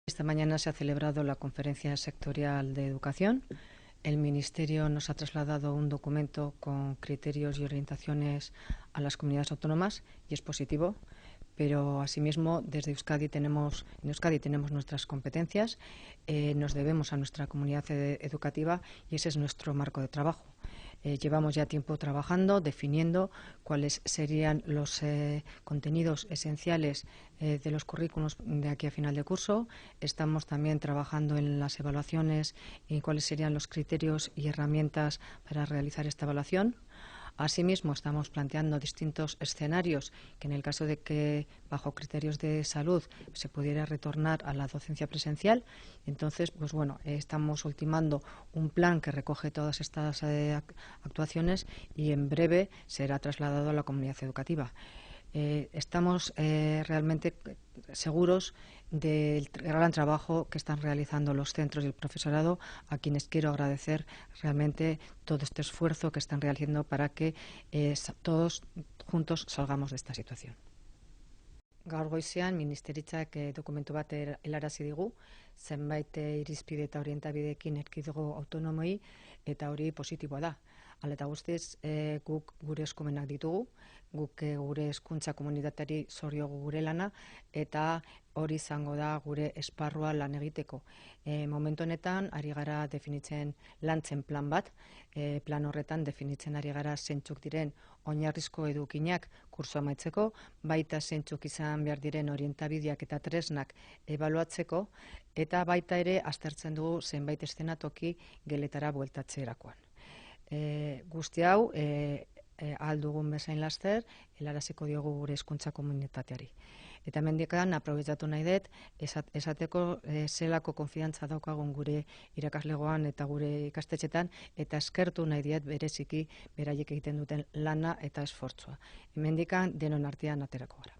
Esta mañana se ha celebrado la Conferencia Sectorial de Educación. El Ministerio nos ha trasladado un documento con criterios y orientaciones a las comunidades autónomas y es positivo, pero asimismo desde en Euskadi tenemos nuestras competencias, nos debemos a nuestra comunidad educativa y ese es nuestro marco de trabajo. Llevamos ya tiempo trabajando, definiendo cuáles serían los contenidos esenciales de los currículos de aquí a final de curso. Estamos también trabajando en las evaluaciones y cuáles serían los criterios y herramientas para realizar esta evaluación. Asimismo, estamos planteando distintos escenarios que en el caso de que, bajo criterios de salud, se pudiera retornar a la docencia presencial. Entonces, pues bueno, estamos ultimando un plan que recoge todas estas actuaciones y en breve será trasladado a la comunidad educativa. Estamos realmente seguros del gran trabajo que están realizando los centros y el profesorado, a quienes quiero agradecer realmente todo este esfuerzo que están realizando para que todos juntos salgamos de esta situación. Gaur goizean ministeritzak dokumentu bat helarazi digu, zenbait irizpide eta orientabideekin erkidego autonomoi, eta hori positiboa da. Hala eta guztiz, guk gure eskumenak ditugu, guk gure hezkuntza komunitateari zor diogu gure lana, eta hori izango da gure esparrua lan egiteko. Momentu honetan, ari gara definitzen lantzen plan bat, plan horretan definitzen ari gara zeintzuk diren oinarrizko edukinak kurso amaitzeko, baita zeintzuk izan behar diren orientabideak eta tresnak ebaluatzeko, eta baita ere aztertzen dugu zenbait eszenatoki geletara bueltatzerakoan. Guzti hau, ahal dugun bezain laster, helaraziko diogu gure hezkuntza komunitateari. Eta hemendikan aprobetxatu nahi dut, esateko zelako konfidantza daukagun gure irakaslegoan eta gure ikastetxetan, eta eskertu nahi diet bereziki beraiek egiten duten lana eta esfortzua. Hemendikan denon artean aterako gara.